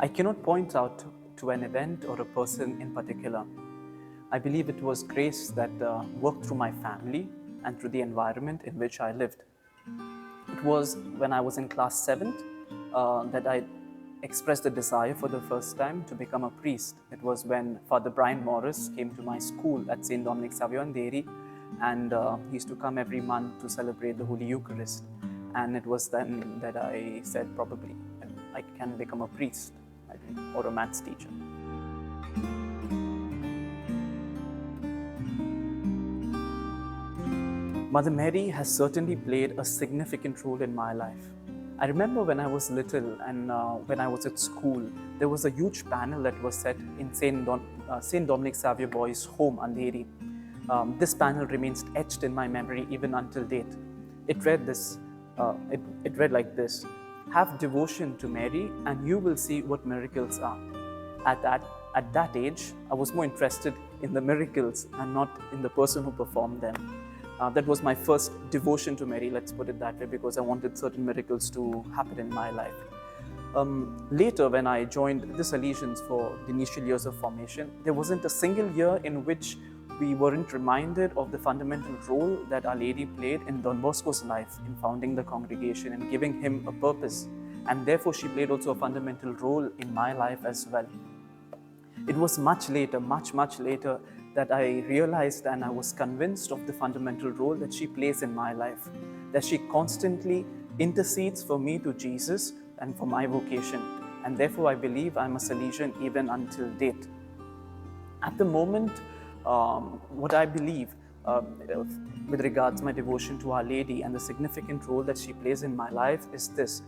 I cannot point out to an event or a person in particular. I believe it was grace that worked through my family and through the environment in which I lived. It was when I was in class 7th that I expressed a desire for the first time to become a priest. It was when Father Brian Morris came to my school at St. Dominic Savio in Deri, and he used to come every month to celebrate the Holy Eucharist. And it was then that I said, probably I can become a priest, I think, or a maths teacher. Mother Mary has certainly played a significant role in my life. I remember when I was little and when I was at school, there was a huge panel that was set in St. Dominic Savio Boys' home, Andheri. This panel remains etched in my memory even until date. It read this. It read like this: "Have devotion to Mary, and you will see what miracles are." At that age, I was more interested in the miracles and not in the person who performed them. That was my first devotion to Mary, let's put it that way, because I wanted certain miracles to happen in my life. Later, when I joined the Salesians for the initial years of formation, there wasn't a single year in which we weren't reminded of the fundamental role that Our Lady played in Don Bosco's life in founding the congregation and giving him a purpose. And therefore, she played also a fundamental role in my life as well. It was much later, much later, that I realized and I was convinced of the fundamental role that she plays in my life, that she constantly intercedes for me to Jesus and for my vocation. And therefore, I believe I'm a Salesian even until date. At the moment, what I believe with regards to my devotion to Our Lady and the significant role that she plays in my life is this.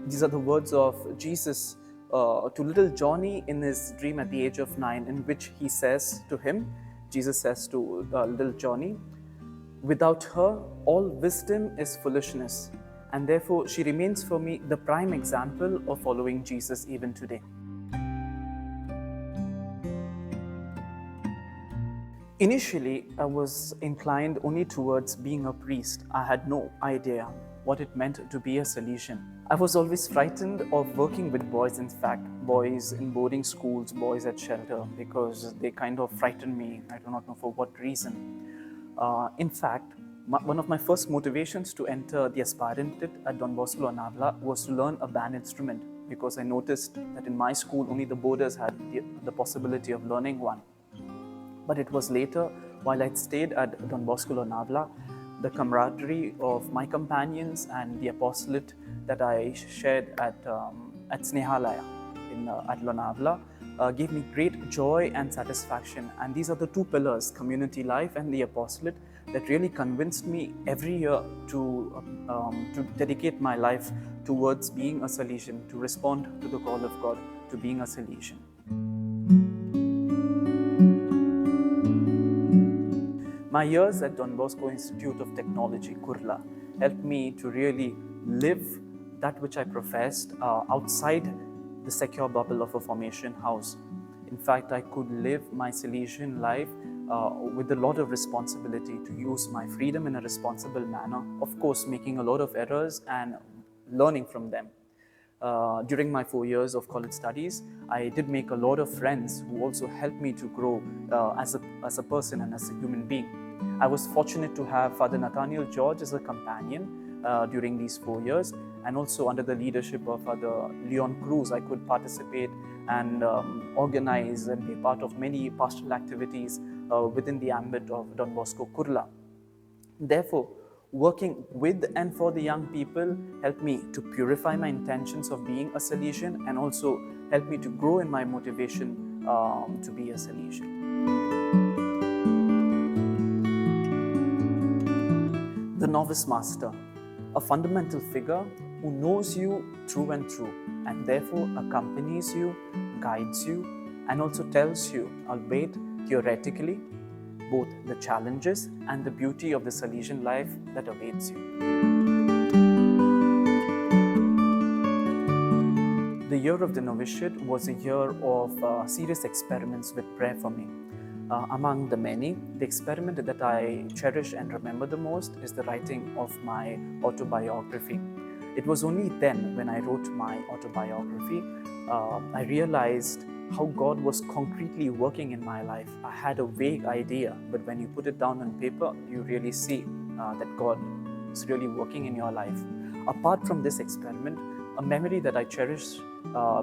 These are the words of Jesus to little Johnny in his dream at the age of 9, in which he says to him, Jesus says to little Johnny, "Without her, all wisdom is foolishness." And therefore, she remains for me the prime example of following Jesus even today. Initially, I was inclined only towards being a priest. I had no idea what it meant to be a Salesian. I was always frightened of working with boys, in fact, boys in boarding schools, boys at shelter, because they kind of frightened me. I do not know for what reason. In fact, one of my first motivations to enter the aspirantate at Don Bosco Navla was to learn a band instrument, because I noticed that in my school only the boarders had the possibility of learning one. But it was later, while I stayed at Don Bosco Navla, the camaraderie of my companions and the apostolate that I shared at Snehalaya at Lonavla gave me great joy and satisfaction. And these are the two pillars, community life and the apostolate, that really convinced me every year to dedicate my life towards being a Salesian, to respond to the call of God, to being a Salesian. My years at Don Bosco Institute of Technology, Kurla, helped me to really live that which I professed outside the secure bubble of a formation house. In fact, I could live my Salesian life with a lot of responsibility, to use my freedom in a responsible manner, of course making a lot of errors and learning from them. During my 4 years of college studies, I did make a lot of friends who also helped me to grow as a person and as a human being. I was fortunate to have Father Nathaniel George as a companion during these 4 years, and also under the leadership of Father Leon Cruz, I could participate and organize and be part of many pastoral activities within the ambit of Don Bosco Kurla. Therefore, working with and for the young people helped me to purify my intentions of being a Salesian, and also helped me to grow in my motivation to be a Salesian. The Novice Master, a fundamental figure who knows you through and through, and therefore accompanies you, guides you, and also tells you, albeit theoretically, both the challenges and the beauty of the Salesian life that awaits you. The year of the novitiate was a year of serious experiments with prayer for me. Among the many, the experiment that I cherish and remember the most is the writing of my autobiography. It was only then, when I wrote my autobiography, I realized how God was concretely working in my life. I had a vague idea, but when you put it down on paper, you really see that God is really working in your life. Apart from this experiment, a memory that I cherish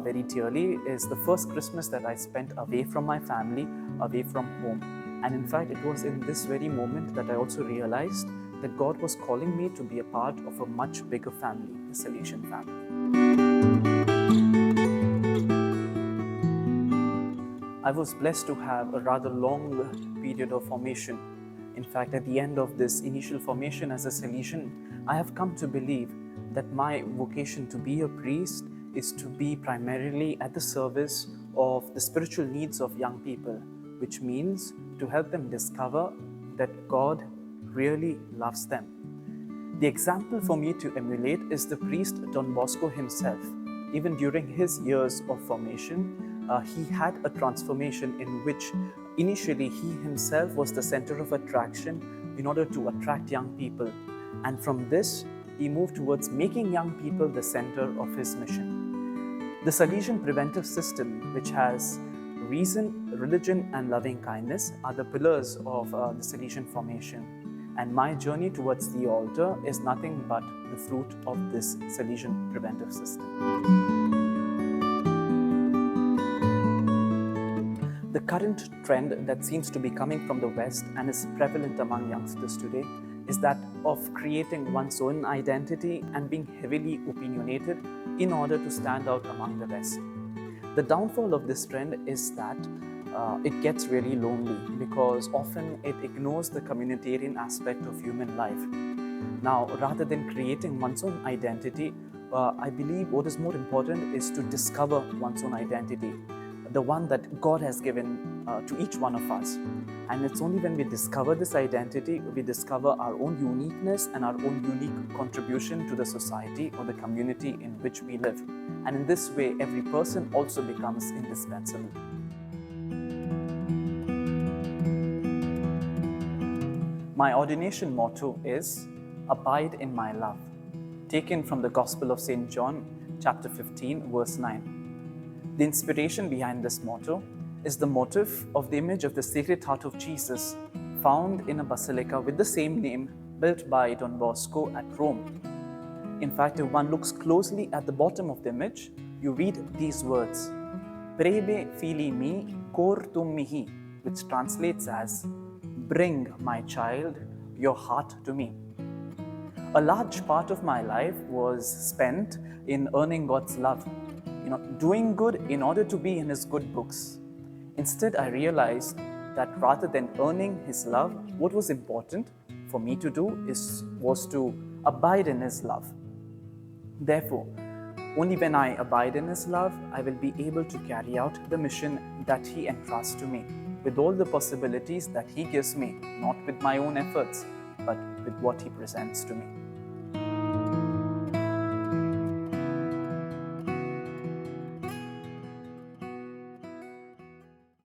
very dearly is the first Christmas that I spent away from my family, away from home. And in fact, it was in this very moment that I also realized that God was calling me to be a part of a much bigger family, the Salesian family. I was blessed to have a rather long period of formation. In fact, at the end of this initial formation as a Salesian, I have come to believe that my vocation to be a priest is to be primarily at the service of the spiritual needs of young people, which means to help them discover that God really loves them. The example for me to emulate is the priest Don Bosco himself. Even during his years of formation, he had a transformation in which initially he himself was the center of attraction in order to attract young people. And from this, he moved towards making young people the center of his mission. The Salesian preventive system, which has reason, religion, and loving kindness, are the pillars of the Salesian formation. And my journey towards the altar is nothing but the fruit of this Salesian preventive system. The current trend that seems to be coming from the West and is prevalent among youngsters today is that of creating one's own identity and being heavily opinionated in order to stand out among the rest. The downfall of this trend is that it gets really lonely because often it ignores the communitarian aspect of human life. Now, rather than creating one's own identity, I believe what is more important is to discover one's own identity, the one that God has given to each one of us. And it's only when we discover this identity, we discover our own uniqueness and our own unique contribution to the society or the community in which we live. And in this way, every person also becomes indispensable. My ordination motto is, "Abide in my love," taken from the Gospel of St. John, chapter 15, verse 9. The inspiration behind this motto is the motif of the image of the Sacred Heart of Jesus, found in a basilica with the same name built by Don Bosco at Rome. In fact, if one looks closely at the bottom of the image, you read these words, "Prebe fili mi cor tum mihi," which translates as, "Bring, my child, your heart to me." A large part of my life was spent in earning God's love, doing good in order to be in His good books. Instead, I realized that rather than earning His love, what was important for me to do was to abide in His love. Therefore, only when I abide in His love, I will be able to carry out the mission that He entrusts to me, with all the possibilities that He gives me, not with my own efforts, but with what He presents to me.